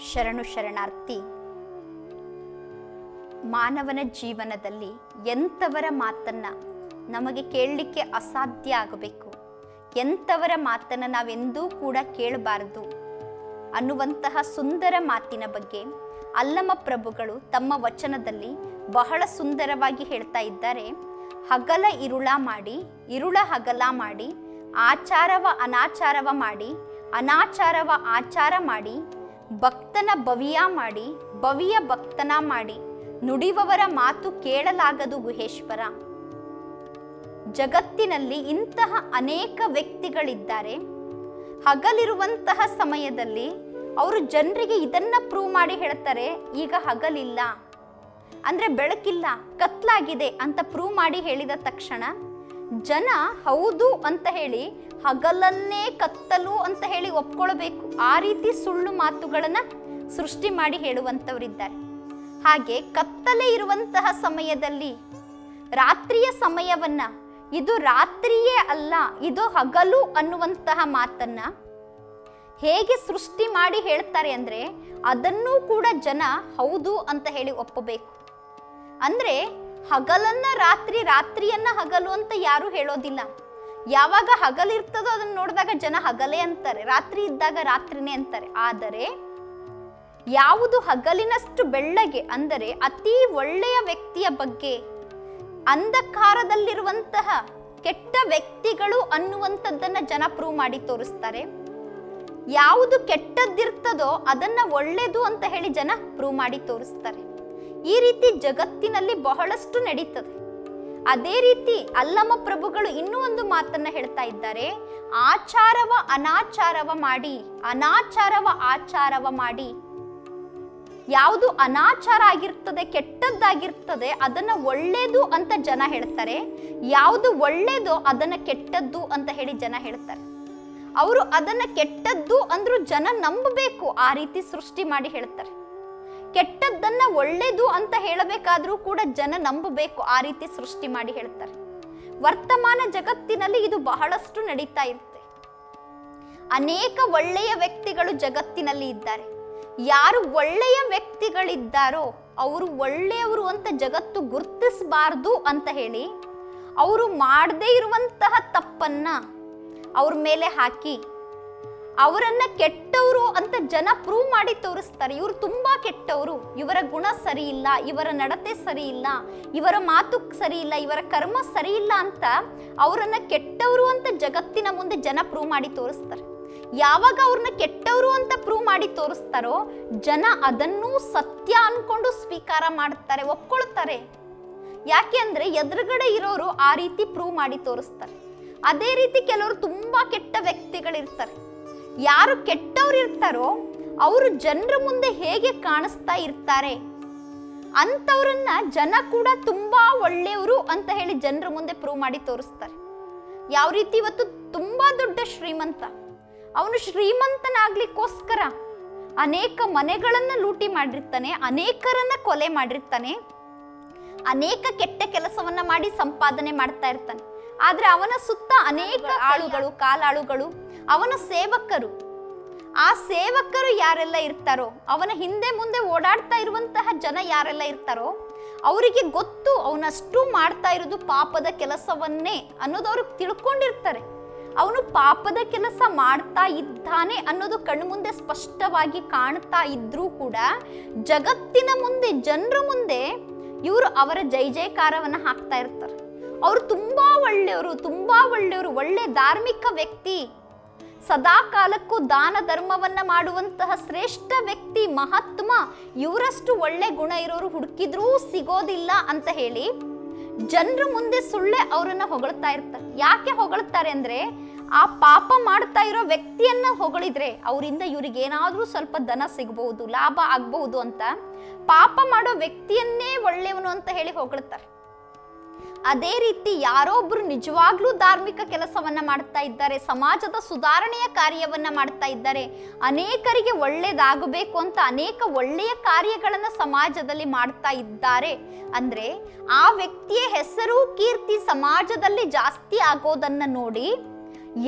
ಶರಣು ಶರಣಾರ್ಥಿ. ಮಾನವನ ಜೀವನದಲ್ಲಿ ಎಂಥವರ ಮಾತನ್ನ ನಮಗೆ ಕೇಳಲಿಕ್ಕೆ ಅಸಾಧ್ಯ ಆಗಬೇಕು, ಎಂಥವರ ಮಾತನ್ನ ನಾವೆಂದೂ ಕೂಡ ಕೇಳಬಾರದು ಅನ್ನುವಂತಹ ಸುಂದರ ಮಾತಿನ ಬಗ್ಗೆ ಅಲ್ಲಮ ಪ್ರಭುಗಳು ತಮ್ಮ ವಚನದಲ್ಲಿ ಬಹಳ ಸುಂದರವಾಗಿ ಹೇಳ್ತಾ ಇದ್ದಾರೆ. ಹಗಲ ಇರುಳ ಮಾಡಿ, ಇರುಳ ಹಗಲ ಮಾಡಿ, ಆಚಾರವ ಅನಾಚಾರವ ಮಾಡಿ, ಅನಾಚಾರವ ಆಚಾರ ಮಾಡಿ, ಭಕ್ತನ ಭವಿಯ ಮಾಡಿ, ಭವಿಯ ಭಕ್ತನ ಮಾಡಿ, ನುಡಿಯುವವರ ಮಾತು ಕೇಳಲಾಗದು ಗುಹೇಶ್ವರ. ಜಗತ್ತಿನಲ್ಲಿ ಇಂತಹ ಅನೇಕ ವ್ಯಕ್ತಿಗಳಿದ್ದಾರೆ. ಹಗಲಿರುವಂತಹ ಸಮಯದಲ್ಲಿ ಅವರು ಜನರಿಗೆ ಇದನ್ನ ಪ್ರೂವ್ ಮಾಡಿ ಹೇಳ್ತಾರೆ, ಈಗ ಹಗಲಿಲ್ಲ ಅಂದ್ರೆ ಬೆಳಕಿಲ್ಲ, ಕತ್ಲಾಗಿದೆ ಅಂತ ಪ್ರೂವ್ ಮಾಡಿ ಹೇಳಿದ ತಕ್ಷಣ ಜನ ಹೌದು ಅಂತ ಹೇಳಿ ಹಗಲನ್ನೇ ಕತ್ತಲು ಅಂತ ಹೇಳಿ ಒಪ್ಕೊಳ್ಬೇಕು. ಆ ರೀತಿ ಸುಳ್ಳು ಮಾತುಗಳನ್ನ ಸೃಷ್ಟಿ ಮಾಡಿ ಹೇಳುವಂಥವರಿದ್ದಾರೆ. ಹಾಗೆ ಕತ್ತಲೆ ಇರುವಂತಹ ಸಮಯದಲ್ಲಿ ರಾತ್ರಿಯ ಸಮಯವನ್ನ ಇದು ರಾತ್ರಿಯೇ ಅಲ್ಲ, ಇದು ಹಗಲು ಅನ್ನುವಂತಹ ಮಾತನ್ನ ಹೇಗೆ ಸೃಷ್ಟಿ ಮಾಡಿ ಹೇಳ್ತಾರೆ ಅಂದ್ರೆ ಅದನ್ನೂ ಕೂಡ ಜನ ಹೌದು ಅಂತ ಹೇಳಿ ಒಪ್ಪಬೇಕು. ಅಂದ್ರೆ ಹಗಲನ್ನ ರಾತ್ರಿ, ರಾತ್ರಿಯನ್ನ ಹಗಲು ಅಂತ ಯಾರು ಹೇಳೋದಿಲ್ಲ. ಯಾವಾಗ ಹಗಲಿರ್ತದೋ ಅದನ್ನ ನೋಡಿದಾಗ ಜನ ಹಗಲೇ ಅಂತಾರೆ, ರಾತ್ರಿ ಇದ್ದಾಗ ರಾತ್ರಿನೇ ಅಂತಾರೆ. ಆದರೆ ಯಾವುದು ಹಗಲಿನಷ್ಟು ಬೆಳ್ಳಗೆ ಅಂದರೆ ಅತಿ ಒಳ್ಳೆಯ ವ್ಯಕ್ತಿಯ ಬಗ್ಗೆ, ಅಂಧಕಾರದಲ್ಲಿರುವಂತಹ ಕೆಟ್ಟ ವ್ಯಕ್ತಿಗಳು ಅನ್ನುವಂಥದ್ದನ್ನ ಜನ ಪ್ರೂವ್ ಮಾಡಿ ತೋರಿಸ್ತಾರೆ. ಯಾವುದು ಕೆಟ್ಟದ್ದಿರ್ತದೋ ಅದನ್ನ ಒಳ್ಳೆಯದು ಅಂತ ಹೇಳಿ ಜನ ಪ್ರೂವ್ ಮಾಡಿ ತೋರಿಸ್ತಾರೆ. ಈ ರೀತಿ ಜಗತ್ತಿನಲ್ಲಿ ಬಹಳಷ್ಟು ನಡೀತದೆ. ಅದೇ ರೀತಿ ಅಲ್ಲಮ ಪ್ರಭುಗಳು ಇನ್ನೂ ಒಂದು ಮಾತನ್ನ ಹೇಳ್ತಾ ಇದ್ದಾರೆ. ಆಚಾರವ ಅನಾಚಾರವ ಮಾಡಿ, ಅನಾಚಾರವ ಆಚಾರವ ಮಾಡಿ. ಯಾವುದು ಅನಾಚಾರ ಆಗಿರ್ತದೆ, ಕೆಟ್ಟದ್ದಾಗಿರ್ತದೆ ಅದನ್ನ ಒಳ್ಳೇದು ಅಂತ ಜನ ಹೇಳ್ತಾರೆ. ಯಾವುದು ಒಳ್ಳೇದೋ ಅದನ್ನ ಕೆಟ್ಟದ್ದು ಅಂತ ಹೇಳಿ ಜನ ಹೇಳ್ತಾರೆ. ಅವರು ಅದನ್ನ ಕೆಟ್ಟದ್ದು ಅಂದ್ರೂ ಜನ ನಂಬಬೇಕು, ಆ ರೀತಿ ಸೃಷ್ಟಿ ಮಾಡಿ ಹೇಳ್ತಾರೆ. ಕೆಟ್ಟದ್ದನ್ನ ಒಳ್ಳೇದು ಅಂತ ಹೇಳಬೇಕಾದ್ರೂ ಕೂಡ ಜನ ನಂಬಬೇಕು, ಆ ರೀತಿ ಸೃಷ್ಟಿ ಮಾಡಿ ಹೇಳ್ತಾರೆ. ವರ್ತಮಾನ ಜಗತ್ತಿನಲ್ಲಿ ಇದು ಬಹಳಷ್ಟು ನಡೀತಾ ಇರುತ್ತೆ. ಅನೇಕ ಒಳ್ಳೆಯ ವ್ಯಕ್ತಿಗಳು ಜಗತ್ತಿನಲ್ಲಿ ಇದ್ದಾರೆ. ಯಾರು ಒಳ್ಳೆಯ ವ್ಯಕ್ತಿಗಳಿದ್ದಾರೋ ಅವರು ಒಳ್ಳೆಯವರು ಅಂತ ಜಗತ್ತು ಗುರುತಿಸಬಾರ್ದು ಅಂತ ಹೇಳಿ ಅವರು ಮಾಡದೇ ಇರುವಂತಹ ತಪ್ಪನ್ನ ಅವ್ರ ಮೇಲೆ ಹಾಕಿ ಅವರನ್ನ ಕೆಟ್ಟವರು ಅಂತ ಜನ ಪ್ರೂವ್ ಮಾಡಿ ತೋರಿಸ್ತಾರೆ. ಇವರು ತುಂಬಾ ಕೆಟ್ಟವರು, ಇವರ ಗುಣ ಸರಿ ಇಲ್ಲ, ಇವರ ನಡತೆ ಸರಿ ಇಲ್ಲ, ಇವರ ಮಾತು ಸರಿ ಇಲ್ಲ, ಇವರ ಕರ್ಮ ಸರಿ ಇಲ್ಲ ಅಂತ ಅವರನ್ನ ಕೆಟ್ಟವರು ಅಂತ ಜಗತ್ತಿನ ಮುಂದೆ ಜನ ಪ್ರೂವ್ ಮಾಡಿ ತೋರಿಸ್ತಾರೆ. ಯಾವಾಗ ಅವ್ರನ್ನ ಕೆಟ್ಟವರು ಅಂತ ಪ್ರೂವ್ ಮಾಡಿ ತೋರಿಸ್ತಾರೋ ಜನ ಅದನ್ನೂ ಸತ್ಯ ಅನ್ಕೊಂಡು ಸ್ವೀಕಾರ ಮಾಡ್ತಾರೆ, ಒಪ್ಕೊಳ್ತಾರೆ. ಯಾಕೆ ಅಂದ್ರೆ ಎದುರುಗಡೆ ಇರೋರು ಆ ರೀತಿ ಪ್ರೂವ್ ಮಾಡಿ ತೋರಿಸ್ತಾರೆ. ಅದೇ ರೀತಿ ಕೆಲವರು ತುಂಬಾ ಕೆಟ್ಟ ವ್ಯಕ್ತಿಗಳಿರ್ತಾರೆ. ಯಾರು ಕೆಟ್ಟವ್ರು ಇರ್ತಾರೋ ಅವರು ಜನರ ಮುಂದೆ ಹೇಗೆ ಕಾಣಿಸ್ತಾ ಇರ್ತಾರೆ ಅಂತವ್ರನ್ನ ಜನ ಕೂಡ ತುಂಬಾ ಒಳ್ಳೆಯವರು ಅಂತ ಹೇಳಿ ಜನರ ಮುಂದೆ ಪ್ರೂವ್ ಮಾಡಿ ತೋರಿಸ್ತಾರೆ. ಯಾವ ರೀತಿ ಇವತ್ತು ತುಂಬಾ ದೊಡ್ಡ ಶ್ರೀಮಂತ, ಅವನು ಶ್ರೀಮಂತನಾಗ್ಲಿಕ್ಕೋಸ್ಕರ ಅನೇಕ ಮನೆಗಳನ್ನ ಲೂಟಿ ಮಾಡಿರ್ತಾನೆ, ಅನೇಕರನ್ನ ಕೊಲೆ ಮಾಡಿರ್ತಾನೆ, ಅನೇಕ ಕೆಟ್ಟ ಕೆಲಸವನ್ನ ಮಾಡಿ ಸಂಪಾದನೆ ಮಾಡ್ತಾ ಇರ್ತಾನೆ. ಆದ್ರೆ ಅವನ ಸುತ್ತ ಅನೇಕ ಆಳುಗಳು, ಕಾಲಾಳುಗಳು, ಅವನ ಸೇವಕರು. ಆ ಸೇವಕರು ಯಾರೆಲ್ಲ ಇರ್ತಾರೋ, ಅವನ ಹಿಂದೆ ಮುಂದೆ ಓಡಾಡ್ತಾ ಇರುವಂತಹ ಜನ ಯಾರೆಲ್ಲ ಇರ್ತಾರೋ ಅವರಿಗೆ ಗೊತ್ತು ಅವನಷ್ಟು ಮಾಡ್ತಾ ಇರೋದು ಪಾಪದ ಕೆಲಸವನ್ನೇ ಅನ್ನೋದು ಅವ್ರಿಗೆ ತಿಳ್ಕೊಂಡಿರ್ತಾರೆ. ಅವನು ಪಾಪದ ಕೆಲಸ ಮಾಡ್ತಾ ಇದ್ದಾನೆ ಅನ್ನೋದು ಕಣ್ಣು ಮುಂದೆ ಸ್ಪಷ್ಟವಾಗಿ ಕಾಣ್ತಾ ಇದ್ರೂ ಕೂಡ ಜಗತ್ತಿನ ಮುಂದೆ, ಜನರ ಮುಂದೆ ಇವರು ಅವರ ಜೈ ಜಯಕಾರವನ್ನ ಹಾಕ್ತಾ ಇರ್ತಾರೆ. ಅವರು ತುಂಬಾ ಒಳ್ಳೆಯವರು, ತುಂಬಾ ಒಳ್ಳೆಯವರು, ಒಳ್ಳೆ ಧಾರ್ಮಿಕ ವ್ಯಕ್ತಿ, ಸದಾ ಕಾಲಕ್ಕೂ ದಾನ ಧರ್ಮವನ್ನ ಮಾಡುವಂತಹ ಶ್ರೇಷ್ಠ ವ್ಯಕ್ತಿ, ಮಹಾತ್ಮ, ಇವರಷ್ಟು ಒಳ್ಳೆ ಗುಣ ಇರೋರು ಹುಡುಕಿದ್ರೂ ಸಿಗೋದಿಲ್ಲ ಅಂತ ಹೇಳಿ ಜನರ ಮುಂದೆ ಸುಳ್ಳೆ ಅವರನ್ನ ಹೊಗಳ್ತಾ ಇರ್ತಾರೆ. ಯಾಕೆ ಹೊಗಳ್ತಾರೆ ಅಂದ್ರೆ ಆ ಪಾಪ ಮಾಡ್ತಾ ಇರೋ ವ್ಯಕ್ತಿಯನ್ನ ಹೊಗಳಿದ್ರೆ ಅವರಿಂದ ಇವ್ರಿಗೆ ಏನಾದ್ರೂ ಸ್ವಲ್ಪ ಧನ ಸಿಗಬಹುದು, ಲಾಭ ಆಗ್ಬಹುದು ಅಂತ ಪಾಪ ಮಾಡೋ ವ್ಯಕ್ತಿಯನ್ನೇ ಒಳ್ಳೆಯವನು ಅಂತ ಹೇಳಿ ಹೊಗಳ್ತಾರೆ. ಅದೇ ರೀತಿ ಯಾರೊಬ್ರು ನಿಜವಾಗ್ಲೂ ಧಾರ್ಮಿಕ ಕೆಲಸವನ್ನ ಮಾಡ್ತಾ ಇದ್ದಾರೆ, ಸಮಾಜದ ಸುಧಾರಣೆಯ ಕಾರ್ಯವನ್ನ ಮಾಡ್ತಾ ಇದ್ದಾರೆ, ಅನೇಕರಿಗೆ ಒಳ್ಳೇದಾಗಬೇಕು ಅಂತ ಅನೇಕ ಒಳ್ಳೆಯ ಕಾರ್ಯಗಳನ್ನ ಸಮಾಜದಲ್ಲಿ ಮಾಡ್ತಾ ಇದ್ದಾರೆ ಅಂದ್ರೆ ಆ ವ್ಯಕ್ತಿಯ ಹೆಸರು, ಕೀರ್ತಿ ಸಮಾಜದಲ್ಲಿ ಜಾಸ್ತಿ ಆಗೋದನ್ನ ನೋಡಿ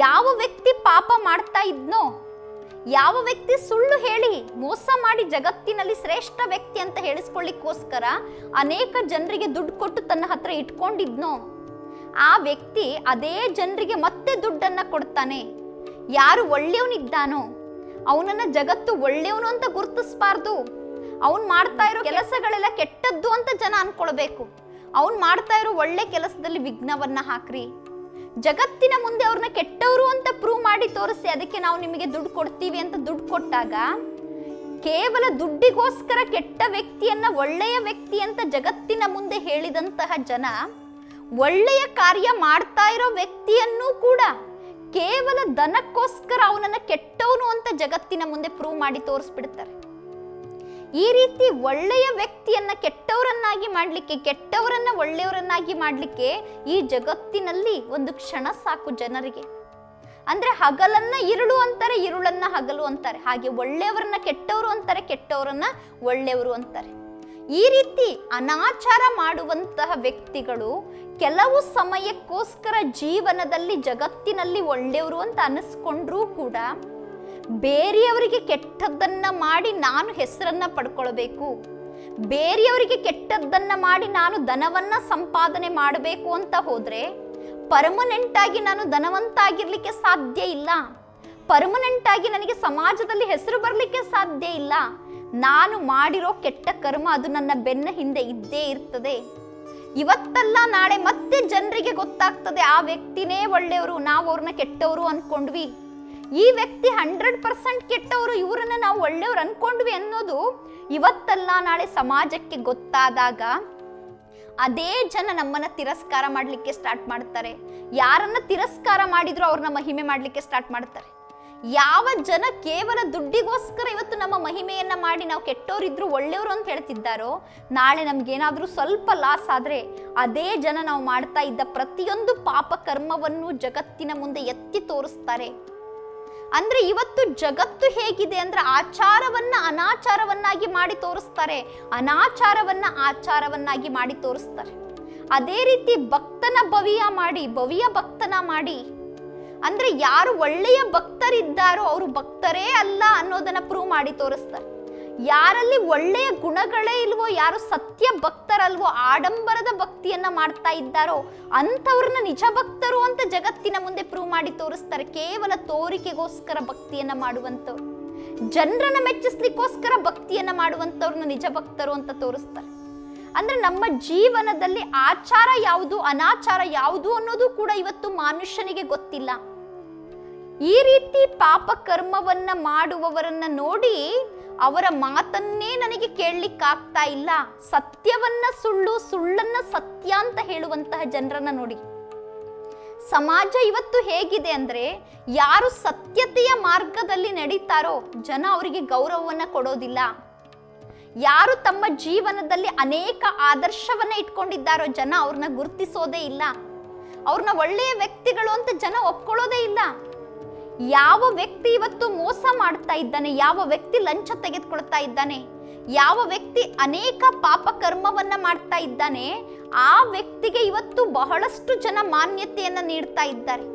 ಯಾವ ವ್ಯಕ್ತಿ ಪಾಪ ಮಾಡ್ತಾ ಇದ್ನೋ, ಯಾವ ವ್ಯಕ್ತಿ ಸುಳ್ಳು ಹೇಳಿ ಮೋಸ ಮಾಡಿ ಜಗತ್ತಿನಲ್ಲಿ ಶ್ರೇಷ್ಠ ವ್ಯಕ್ತಿ ಅಂತ ಹೇಳಿಸ್ಕೊಳ್ಳಿಕ್ಕೋಸ್ಕರ ಅನೇಕ ಜನರಿಗೆ ದುಡ್ಡು ಕೊಟ್ಟು ತನ್ನ ಹತ್ರ ಇಟ್ಕೊಂಡಿದ್ನೋ ಆ ವ್ಯಕ್ತಿ ಅದೇ ಜನರಿಗೆ ಮತ್ತೆ ದುಡ್ಡನ್ನ ಕೊಡ್ತಾನೆ. ಯಾರು ಒಳ್ಳೆಯವನಿದ್ದಾನೋ ಅವನನ್ನ ಜಗತ್ತು ಒಳ್ಳೆಯವನು ಅಂತ ಗುರುತಿಸಬಾರ್ದು. ಅವನ್ ಮಾಡ್ತಾ ಇರೋ ಕೆಲಸಗಳೆಲ್ಲ ಕೆಟ್ಟದ್ದು ಅಂತ ಜನ ಅನ್ಕೊಳ್ಬೇಕು. ಅವನ್ ಮಾಡ್ತಾ ಇರೋ ಒಳ್ಳೆ ಕೆಲಸದಲ್ಲಿ ವಿಘ್ನವನ್ನ ಹಾಕ್ರಿ. ಜಗತ್ತಿನ ಮುಂದೆ ಅವ್ರನ್ನ ಕೆಟ್ಟವರು ಅಂತ ಪ್ರೂವ್ ಮಾಡಿ ತೋರಿಸಿ, ಅದಕ್ಕೆ ನಾವು ನಿಮಗೆ ದುಡ್ಡು ಕೊಡ್ತೀವಿ ಅಂತ ದುಡ್ಡು ಕೊಟ್ಟಾಗ ಕೇವಲ ದುಡ್ಡಿಗೋಸ್ಕರ ಕೆಟ್ಟ ವ್ಯಕ್ತಿಯನ್ನ ಒಳ್ಳೆಯ ವ್ಯಕ್ತಿ ಅಂತ ಜಗತ್ತಿನ ಮುಂದೆ ಹೇಳಿದಂತಹ ಜನ ಒಳ್ಳೆಯ ಕಾರ್ಯ ಮಾಡ್ತಾ ಇರೋ ವ್ಯಕ್ತಿಯನ್ನು ಕೂಡ ಕೇವಲ ಧನಕ್ಕೋಸ್ಕರ ಅವನನ್ನ ಕೆಟ್ಟವನು ಅಂತ ಜಗತ್ತಿನ ಮುಂದೆ ಪ್ರೂವ್ ಮಾಡಿ ತೋರಿಸ್ಬಿಡ್ತಾರೆ. ಈ ರೀತಿ ಒಳ್ಳೆಯ ವ್ಯಕ್ತಿಯನ್ನ ಕೆಟ್ಟವರನ್ನಾಗಿ ಮಾಡ್ಲಿಕ್ಕೆ, ಕೆಟ್ಟವರನ್ನ ಒಳ್ಳೆಯವರನ್ನಾಗಿ ಮಾಡ್ಲಿಕ್ಕೆ ಈ ಜಗತ್ತಿನಲ್ಲಿ ಒಂದು ಕ್ಷಣ ಸಾಕು ಜನರಿಗೆ. ಅಂದ್ರೆ ಹಗಲನ್ನ ಇರುಳು ಅಂತಾರೆ, ಇರುಳನ್ನ ಹಗಲು ಅಂತಾರೆ. ಹಾಗೆ ಒಳ್ಳೆಯವರನ್ನ ಕೆಟ್ಟವರು ಅಂತಾರೆ, ಕೆಟ್ಟವರನ್ನ ಒಳ್ಳೆಯವರು ಅಂತಾರೆ. ಈ ರೀತಿ ಅನಾಚಾರ ಮಾಡುವಂತಹ ವ್ಯಕ್ತಿಗಳು ಕೆಲವು ಸಮಯಕ್ಕೋಸ್ಕರ ಜೀವನದಲ್ಲಿ ಜಗತ್ತಿನಲ್ಲಿ ಒಳ್ಳೆಯವರು ಅಂತ ಅನಿಸ್ಕೊಂಡ್ರೂ ಕೂಡ ಬೇರೆಯವರಿಗೆ ಕೆಟ್ಟದ್ದನ್ನ ಮಾಡಿ ನಾನು ಹೆಸರನ್ನ ಪಡ್ಕೊಳ್ಬೇಕು, ಬೇರೆಯವರಿಗೆ ಕೆಟ್ಟದ್ದನ್ನ ಮಾಡಿ ನಾನು ಧನವನ್ನ ಸಂಪಾದನೆ ಮಾಡಬೇಕು ಅಂತ ಹೋದ್ರೆ ಪರ್ಮನೆಂಟ್ ಆಗಿ ನಾನು ಧನವಂತ ಆಗಿರ್ಲಿಕ್ಕೆ ಸಾಧ್ಯ ಇಲ್ಲ. ಪರ್ಮನೆಂಟ್ ಆಗಿ ನನಗೆ ಸಮಾಜದಲ್ಲಿ ಹೆಸರು ಬರಲಿಕ್ಕೆ ಸಾಧ್ಯ ಇಲ್ಲ. ನಾನು ಮಾಡಿರೋ ಕೆಟ್ಟ ಕರ್ಮ ಅದು ನನ್ನ ಬೆನ್ನ ಹಿಂದೆ ಇದ್ದೇ ಇರ್ತದೆ. ಇವತ್ತಲ್ಲ ನಾಳೆ ಮತ್ತೆ ಜನರಿಗೆ ಗೊತ್ತಾಗ್ತದೆ ಆ ವ್ಯಕ್ತಿನೇ ಒಳ್ಳೆಯವರು, ನಾವು ಅವ್ರನ್ನ ಕೆಟ್ಟವರು ಅನ್ಕೊಂಡ್ವಿ. ಈ ವ್ಯಕ್ತಿ 100% ಕೆಟ್ಟವರು, ಇವರನ್ನ ನಾವು ಒಳ್ಳೆಯವರು ಅನ್ಕೊಂಡ್ವಿ ಅನ್ನೋದು ಇವತ್ತಲ್ಲ ನಾಳೆ ಸಮಾಜಕ್ಕೆ ಗೊತ್ತಾದಾಗ ಅದೇ ಜನ ನಮ್ಮನ್ನ ತಿರಸ್ಕಾರ ಮಾಡ್ಲಿಕ್ಕೆ ಸ್ಟಾರ್ಟ್ ಮಾಡ್ತಾರೆ. ಯಾರನ್ನ ತಿರಸ್ಕಾರ ಮಾಡಿದ್ರು ಅವ್ರನ್ನ ಮಹಿಮೆ ಮಾಡ್ಲಿಕ್ಕೆ ಸ್ಟಾರ್ಟ್ ಮಾಡ್ತಾರೆ. ಯಾವ ಜನ ಕೇವಲ ದುಡ್ಡಿಗೋಸ್ಕರ ಇವತ್ತು ನಮ್ಮ ಮಹಿಮೆಯನ್ನ ಮಾಡಿ ನಾವು ಕೆಟ್ಟವರಿದ್ರು ಒಳ್ಳೆಯವರು ಅಂತ ಹೇಳ್ತಿದ್ದಾರೋ, ನಾಳೆ ನಮ್ಗೇನಾದ್ರೂ ಸ್ವಲ್ಪ ಲಾಸ್ ಆದ್ರೆ ಅದೇ ಜನ ನಾವು ಮಾಡ್ತಾ ಇದ್ದ ಪ್ರತಿಯೊಂದು ಪಾಪ ಕರ್ಮವನ್ನು ಜಗತ್ತಿನ ಮುಂದೆ ಎತ್ತಿ ತೋರಿಸ್ತಾರೆ. ಅಂದ್ರೆ ಇವತ್ತು ಜಗತ್ತು ಹೇಗಿದೆ ಅಂದ್ರೆ ಆಚಾರವನ್ನ ಅನಾಚಾರವನ್ನಾಗಿ ಮಾಡಿ ತೋರಿಸ್ತಾರೆ, ಅನಾಚಾರವನ್ನ ಆಚಾರವನ್ನಾಗಿ ಮಾಡಿ ತೋರಿಸ್ತಾರೆ. ಅದೇ ರೀತಿ ಭಕ್ತನ ಭವಿಯ ಮಾಡಿ, ಭವಿಯ ಭಕ್ತನ ಮಾಡಿ. ಅಂದ್ರೆ ಯಾರು ಒಳ್ಳೆಯ ಭಕ್ತರಿದ್ದಾರೋ ಅವರು ಭಕ್ತರೇ ಅಲ್ಲ ಅನ್ನೋದನ್ನ ಪ್ರೂವ್ ಮಾಡಿ ತೋರಿಸ್ತಾರೆ. ಯಾರಲ್ಲಿ ಒಳ್ಳೆಯ ಗುಣಗಳೇ ಇಲ್ವೋ, ಯಾರು ಸತ್ಯ ಭಕ್ತರಲ್ವೋ, ಆಡಂಬರದ ಭಕ್ತಿಯನ್ನ ಮಾಡ್ತಾ ಇದ್ದಾರೋ ಅಂಥವ್ರನ್ನ ನಿಜ ಭಕ್ತರು ಅಂತ ಜಗತ್ತಿನ ಮುಂದೆ ಪ್ರೂವ್ ಮಾಡಿ ತೋರಿಸ್ತಾರೆ. ಕೇವಲ ತೋರಿಕೆಗೋಸ್ಕರ ಭಕ್ತಿಯನ್ನ ಮಾಡುವಂಥವ್ರು, ಜನರನ್ನ ಮೆಚ್ಚಿಸ್ಲಿಕ್ಕೋಸ್ಕರ ಭಕ್ತಿಯನ್ನ ಮಾಡುವಂಥವ್ರನ್ನ ನಿಜ ಭಕ್ತರು ಅಂತ ತೋರಿಸ್ತಾರೆ. ಅಂದ್ರೆ ನಮ್ಮ ಜೀವನದಲ್ಲಿ ಆಚಾರ ಯಾವುದು, ಅನಾಚಾರ ಯಾವುದು ಅನ್ನೋದು ಕೂಡ ಇವತ್ತು ಮನುಷ್ಯನಿಗೆ ಗೊತ್ತಿಲ್ಲ. ಈ ರೀತಿ ಪಾಪ ಕರ್ಮವನ್ನ ಮಾಡುವವರನ್ನ ನೋಡಿ ಅವರ ಮಾತನ್ನೇ ನನಗೆ ಕೇಳಲಿಕ್ಕಾಗ್ತಾ ಇಲ್ಲ. ಸತ್ಯವನ್ನ ಸುಳ್ಳು, ಸುಳ್ಳನ್ನ ಸತ್ಯ ಅಂತ ಹೇಳುವಂತಹ ಜನರನ್ನ ನೋಡಿ. ಸಮಾಜ ಇವತ್ತು ಹೇಗಿದೆ ಅಂದ್ರೆ ಯಾರು ಸತ್ಯತೆಯ ಮಾರ್ಗದಲ್ಲಿ ನಡೀತಾರೋ ಜನ ಅವರಿಗೆ ಗೌರವವನ್ನ ಕೊಡೋದಿಲ್ಲ. ಯಾರು ತಮ್ಮ ಜೀವನದಲ್ಲಿ ಅನೇಕ ಆದರ್ಶವನ್ನ ಇಟ್ಕೊಂಡಿದ್ದಾರೋ ಜನ ಅವ್ರನ್ನ ಗುರುತಿಸೋದೇ ಇಲ್ಲ. ಅವ್ರನ್ನ ಒಳ್ಳೆಯ ವ್ಯಕ್ತಿಗಳು ಅಂತ ಜನ ಒಪ್ಕೊಳ್ಳೋದೇ ಇಲ್ಲ. ಯಾವ ವ್ಯಕ್ತಿ ಇವತ್ತು ಮೋಸ ಮಾಡ್ತಾ ಇದ್ದಾನೆ, ಯಾವ ವ್ಯಕ್ತಿ ಲಂಚ ತೆಗೆದುಕೊಳ್ತಾ ಇದ್ದಾನೆ, ಯಾವ ವ್ಯಕ್ತಿ ಅನೇಕ ಪಾಪ ಕರ್ಮವನ್ನ ಮಾಡ್ತಾ ಇದ್ದಾನೆ, ಆ ವ್ಯಕ್ತಿಗೆ ಇವತ್ತು ಬಹಳಷ್ಟು ಜನ ಮಾನ್ಯತೆಯನ್ನ ನೀಡ್ತಾ ಇದ್ದಾರೆ.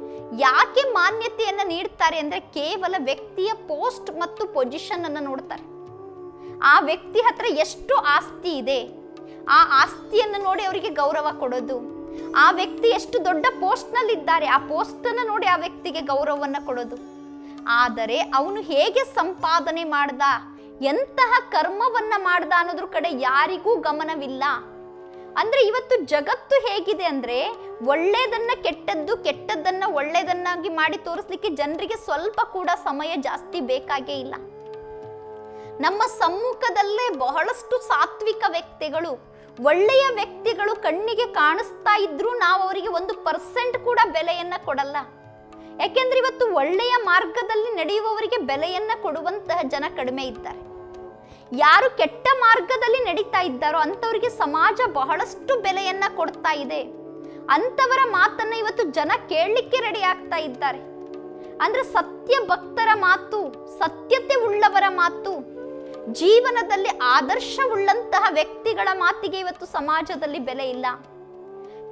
ಯಾಕೆ ಮಾನ್ಯತೆಯನ್ನ ನೀಡ್ತಾರೆ ಅಂದ್ರೆ ಕೇವಲ ವ್ಯಕ್ತಿಯ ಪೋಸ್ಟ್ ಮತ್ತು ಪೊಸಿಷನ್ ಅನ್ನ ನೋಡ್ತಾರೆ. ಆ ವ್ಯಕ್ತಿ ಹತ್ರ ಎಷ್ಟು ಆಸ್ತಿ ಇದೆ, ಆ ಆಸ್ತಿಯನ್ನು ನೋಡಿ ಅವರಿಗೆ ಗೌರವ ಕೊಡೋದು. ಆ ವ್ಯಕ್ತಿ ಎಷ್ಟು ದೊಡ್ಡ ಪೋಸ್ಟ್ ನಲ್ಲಿ ಇದ್ದಾರೆ, ಆ ಪೋಸ್ಟ್ ಅನ್ನು ನೋಡಿ ಆ ವ್ಯಕ್ತಿಗೆ ಗೌರವವನ್ನ ಕೊಡೋದು. ಆದರೆ ಅವನು ಹೇಗೆ ಸಂಪಾದನೆ ಮಾಡ್ದ, ಎಂತಹ ಕರ್ಮವನ್ನ ಮಾಡ್ದ ಅನ್ನೋದ್ರ ಕಡೆ ಯಾರಿಗೂ ಗಮನವಿಲ್ಲ. ಅಂದ್ರೆ ಇವತ್ತು ಜಗತ್ತು ಹೇಗಿದೆ ಅಂದ್ರೆ ಒಳ್ಳೆಯದನ್ನ ಕೆಟ್ಟದ್ದು, ಕೆಟ್ಟದ್ದನ್ನ ಒಳ್ಳೆಯದನ್ನಾಗಿ ಮಾಡಿ ತೋರಿಸ್ಲಿಕ್ಕೆ ಜನರಿಗೆ ಸ್ವಲ್ಪ ಕೂಡ ಸಮಯ ಜಾಸ್ತಿ ಬೇಕಾಗೇ ಇಲ್ಲ. ನಮ್ಮ ಸಮ್ಮುಖದಲ್ಲೇ ಬಹಳಷ್ಟು ಸಾತ್ವಿಕ ವ್ಯಕ್ತಿಗಳು, ಒಳ್ಳೆಯ ವ್ಯಕ್ತಿಗಳು ಕಣ್ಣಿಗೆ ಕಾಣಿಸ್ತಾ ಇದ್ರೂ ನಾವು ಅವರಿಗೆ 1% ಕೂಡ ಬೆಲೆಯನ್ನ ಕೊಡಲ್ಲ. ಯಾಕೆಂದ್ರೆ ಇವತ್ತು ಒಳ್ಳೆಯ ಮಾರ್ಗದಲ್ಲಿ ನಡೆಯುವವರಿಗೆ ಬೆಲೆಯನ್ನ ಕೊಡುವಂತಹ ಜನ ಕಡಿಮೆ ಇದ್ದಾರೆ. ಯಾರು ಕೆಟ್ಟ ಮಾರ್ಗದಲ್ಲಿ ನಡೀತಾ ಇದ್ದಾರೋ ಅಂಥವರಿಗೆ ಸಮಾಜ ಬಹಳಷ್ಟು ಬೆಲೆಯನ್ನ ಕೊಡ್ತಾ ಇದೆ. ಅಂಥವರ ಮಾತನ್ನ ಇವತ್ತು ಜನ ಕೇಳಲಿಕ್ಕೆ ರೆಡಿ ಆಗ್ತಾ ಇದ್ದಾರೆ. ಅಂದ್ರೆ ಸತ್ಯ ಭಕ್ತರ ಮಾತು, ಸತ್ಯತೆ ಉಳ್ಳವರ ಮಾತು, ಜೀವನದಲ್ಲಿ ಆದರ್ಶವುಳ್ಳಂತಹ ವ್ಯಕ್ತಿಗಳ ಮಾತಿಗೆ ಇವತ್ತು ಸಮಾಜದಲ್ಲಿ ಬೆಲೆ ಇಲ್ಲ.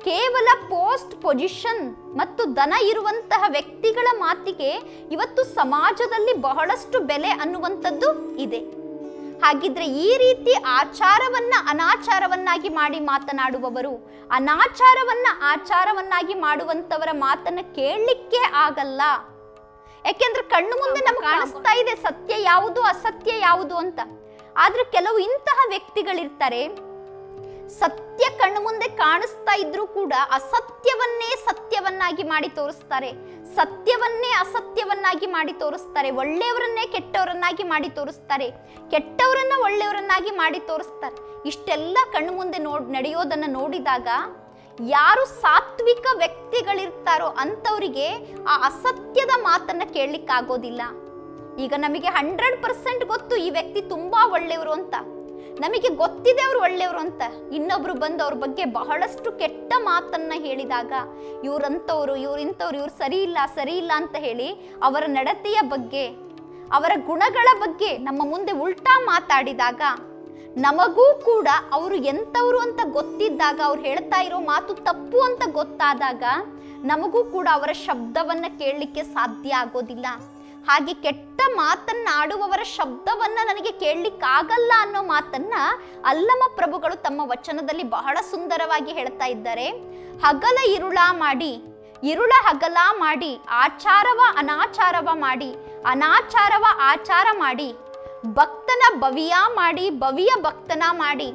ಕೇವಲ ಪೋಸ್ಟ್ ಪೊಸಿಷನ್ ಮತ್ತು ಧನ ಇರುವಂತಹ ವ್ಯಕ್ತಿಗಳ ಮಾತಿಗೆ ಇವತ್ತು ಸಮಾಜದಲ್ಲಿ ಬಹಳಷ್ಟು ಬೆಲೆ ಅನ್ನುವಂಥದ್ದು ಇದೆ. ಹಾಗಿದ್ರೆ ಈ ರೀತಿ ಆಚಾರವನ್ನ ಅನಾಚಾರವನ್ನಾಗಿ ಮಾಡಿ ಮಾತನಾಡುವವರು, ಅನಾಚಾರವನ್ನ ಆಚಾರವನ್ನಾಗಿ ಮಾಡುವಂತವರ ಮಾತನ್ನ ಕೇಳಲಿಕ್ಕೆ ಆಗಲ್ಲ. ಯಾಕೆಂದ್ರೆ ಕಣ್ಣು ಮುಂದೆ ನಮ್ಗೆ ಕಾಣಿಸ್ತಾ ಇದೆ ಸತ್ಯ ಯಾವುದು ಅಸತ್ಯ ಯಾವುದು ಅಂತ. ಆದ್ರೆ ಕೆಲವು ಇಂತಹ ವ್ಯಕ್ತಿಗಳಿರ್ತಾರೆ, ಸತ್ಯ ಕಣ್ಣು ಮುಂದೆ ಕಾಣಿಸ್ತಾ ಇದ್ರೂ ಕೂಡ ಅಸತ್ಯವನ್ನೇ ಸತ್ಯವನ್ನಾಗಿ ಮಾಡಿ ತೋರಿಸ್ತಾರೆ, ಸತ್ಯವನ್ನೇ ಅಸತ್ಯವನ್ನಾಗಿ ಮಾಡಿ ತೋರಿಸ್ತಾರೆ, ಒಳ್ಳೆಯವರನ್ನೇ ಕೆಟ್ಟವರನ್ನಾಗಿ ಮಾಡಿ ತೋರಿಸ್ತಾರೆ, ಕೆಟ್ಟವರನ್ನ ಒಳ್ಳೆಯವರನ್ನಾಗಿ ಮಾಡಿ ತೋರಿಸ್ತಾರೆ. ಇಷ್ಟೆಲ್ಲ ಕಣ್ಣು ಮುಂದೆ ನಡೆಯೋದನ್ನ ನೋಡಿದಾಗ ಯಾರು ಸಾತ್ವಿಕ ವ್ಯಕ್ತಿಗಳಿರ್ತಾರೋ ಅಂಥವರಿಗೆ ಆ ಅಸತ್ಯದ ಮಾತನ್ನ ಕೇಳಲಿಕ್ಕಾಗೋದಿಲ್ಲ. ಈಗ ನಮಗೆ 100% ಗೊತ್ತು ಈ ವ್ಯಕ್ತಿ ತುಂಬಾ ಒಳ್ಳೆಯವರು ಅಂತ, ನಮಗೆ ಗೊತ್ತಿದೆ ಅವರು ಒಳ್ಳೆಯವರು ಅಂತ. ಇನ್ನೊಬ್ರು ಬಂದು ಅವ್ರ ಬಗ್ಗೆ ಬಹಳಷ್ಟು ಕೆಟ್ಟ ಮಾತನ್ನ ಹೇಳಿದಾಗ ಇವ್ರಂಥವ್ರು ಇವ್ರಿಂಥವ್ರು ಇವ್ರು ಸರಿ ಇಲ್ಲ ಅಂತ ಹೇಳಿ ಅವರ ನಡತೆಯ ಬಗ್ಗೆ ಅವರ ಗುಣಗಳ ಬಗ್ಗೆ ನಮ್ಮ ಮುಂದೆ ಉಲ್ಟಾ ಮಾತಾಡಿದಾಗ ನಮಗೂ ಕೂಡ ಅವರು ಎಂಥವ್ರು ಅಂತ ಗೊತ್ತಿದ್ದಾಗ, ಅವ್ರು ಹೇಳ್ತಾ ಇರೋ ಮಾತು ತಪ್ಪು ಅಂತ ಗೊತ್ತಾದಾಗ ನಮಗೂ ಕೂಡ ಅವರ ಶಬ್ದವನ್ನ ಕೇಳಲಿಕ್ಕೆ ಸಾಧ್ಯ ಆಗೋದಿಲ್ಲ. ಹಾಗೆ ಕೆಟ್ಟ ಮಾತನ್ನಾಡುವವರ ಶಬ್ದವನ್ನ ನನಗೆ ಕೇಳಲಿಕ್ಕಾಗಲ್ಲ ಅನ್ನೋ ಮಾತನ್ನ ಅಲ್ಲಮ ಪ್ರಭುಗಳು ತಮ್ಮ ವಚನದಲ್ಲಿ ಬಹಳ ಸುಂದರವಾಗಿ ಹೇಳ್ತಾ ಇದ್ದಾರೆ. ಹಗಲ ಇರುಳ ಮಾಡಿ, ಇರುಳ ಹಗಲ ಮಾಡಿ, ಆಚಾರವ ಅನಾಚಾರವ ಮಾಡಿ, ಅನಾಚಾರವ ಆಚಾರ ಮಾಡಿ, ಭಕ್ತನ ಭವಿಯ ಮಾಡಿ, ಭವಿಯ ಭಕ್ತನ ಮಾಡಿ,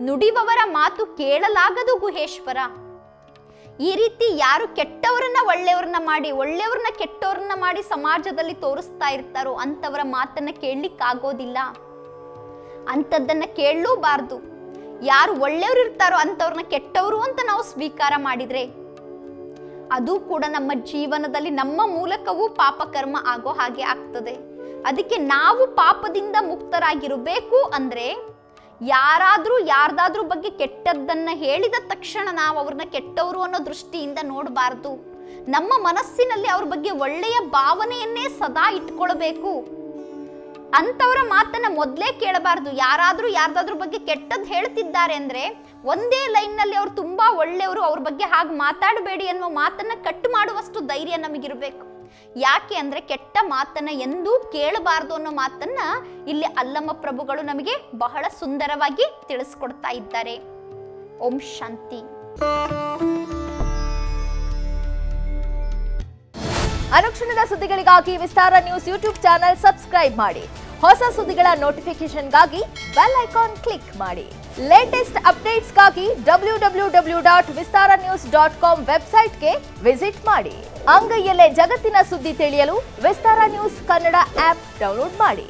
ನುಡಿವವರ ಮಾತು ಕೇಳಲಾಗದು ಗುಹೇಶ್ವರ. ಈ ರೀತಿ ಯಾರು ಕೆಟ್ಟವರನ್ನ ಒಳ್ಳೆಯವ್ರನ್ನ ಮಾಡಿ, ಒಳ್ಳೆಯವ್ರನ್ನ ಕೆಟ್ಟವ್ರನ್ನ ಮಾಡಿ ಸಮಾಜದಲ್ಲಿ ತೋರಿಸ್ತಾ ಇರ್ತಾರೋ ಅಂಥವರ ಮಾತನ್ನ ಕೇಳಲಿಕ್ಕಾಗೋದಿಲ್ಲ, ಅಂಥದ್ದನ್ನ ಕೇಳಲೂಬಾರ್ದು. ಯಾರು ಒಳ್ಳೆಯವರು ಇರ್ತಾರೋ ಅಂಥವ್ರನ್ನ ಕೆಟ್ಟವರು ಅಂತ ನಾವು ಸ್ವೀಕಾರ ಮಾಡಿದ್ರೆ ಅದು ಕೂಡ ನಮ್ಮ ಜೀವನದಲ್ಲಿ ನಮ್ಮ ಮೂಲಕವೂ ಪಾಪಕರ್ಮ ಆಗೋ ಹಾಗೆ ಆಗ್ತದೆ. ಅದಕ್ಕೆ ನಾವು ಪಾಪದಿಂದ ಮುಕ್ತರಾಗಿರಬೇಕು ಅಂದ್ರೆ ಯಾರ್ದಾದ್ರೂ ಬಗ್ಗೆ ಕೆಟ್ಟದ್ದನ್ನ ಹೇಳಿದ ತಕ್ಷಣ ನಾವು ಅವ್ರನ್ನ ಕೆಟ್ಟವರು ಅನ್ನೋ ದೃಷ್ಟಿಯಿಂದ ನೋಡಬಾರ್ದು. ನಮ್ಮ ಮನಸ್ಸಿನಲ್ಲಿ ಅವ್ರ ಬಗ್ಗೆ ಒಳ್ಳೆಯ ಭಾವನೆಯನ್ನೇ ಸದಾ ಇಟ್ಕೊಳ್ಬೇಕು. ಅಂಥವರ ಮಾತನ್ನ ಮೊದಲೇ ಕೇಳಬಾರ್ದು. ಯಾರ್ದಾದ್ರೂ ಬಗ್ಗೆ ಕೆಟ್ಟದ್ದು ಹೇಳ್ತಿದ್ದಾರೆ ಅಂದ್ರೆ ಒಂದೇ ಲೈನ್ ನಲ್ಲಿ ಅವ್ರು ತುಂಬಾ ಒಳ್ಳೆಯವರು, ಅವ್ರ ಬಗ್ಗೆ ಹಾಗೆ ಮಾತಾಡಬೇಡಿ ಅನ್ನೋ ಮಾತನ್ನ ಕಟ್ ಮಾಡುವಷ್ಟು ಧೈರ್ಯ ನಮಗಿರ್ಬೇಕು. ಯಾಕೆ ಅಂದ್ರೆ ಕೆಟ್ಟ ಮಾತನ್ನ ಎಂದೂ ಕೇಳಬಾರ್ದು ಅನ್ನೋ ಮಾತನ್ನ ಇಲ್ಲಿ ಅಲ್ಲಮ ಪ್ರಭುಗಳು ನಮಗೆ ಬಹಳ ಸುಂದರವಾಗಿ ತಿಳಿಸ್ಕೊಡ್ತಾ ಇದ್ದಾರೆ. ಓಂ ಶಾಂತಿ. ಅನುಕ್ಷಣದ ಸುದ್ದಿಗಳಿಗಾಗಿ ವಿಸ್ತಾರ ನ್ಯೂಸ್ ಯೂಟ್ಯೂಬ್ ಚಾನೆಲ್ ಸಬ್ಸ್ಕ್ರೈಬ್ ಮಾಡಿ. ಹೊಸ ಸುದ್ದಿಗಳ ನೋಟಿಫಿಕೇಶನ್ಗಾಗಿ ಬೆಲ್ ಐಕಾನ್ ಕ್ಲಿಕ್ ಮಾಡಿ. ಲೇಟೆಸ್ಟ್ ಅಪ್ಡೇಟ್ಸ್ಗಾಗಿ www.vistaranews.com ವೆಬ್ಸೈಟ್ಗೆ ವಿಸಿಟ್ ಮಾಡಿ. ಅಂಗೈಯಲ್ಲೇ ಜಗತ್ತಿನ ಸುದ್ದಿ ತಿಳಿಯಲು ವಿಸ್ತಾರ ನ್ಯೂಸ್ ಕನ್ನಡ ಆಪ್ ಡೌನ್ಲೋಡ್ ಮಾಡಿ.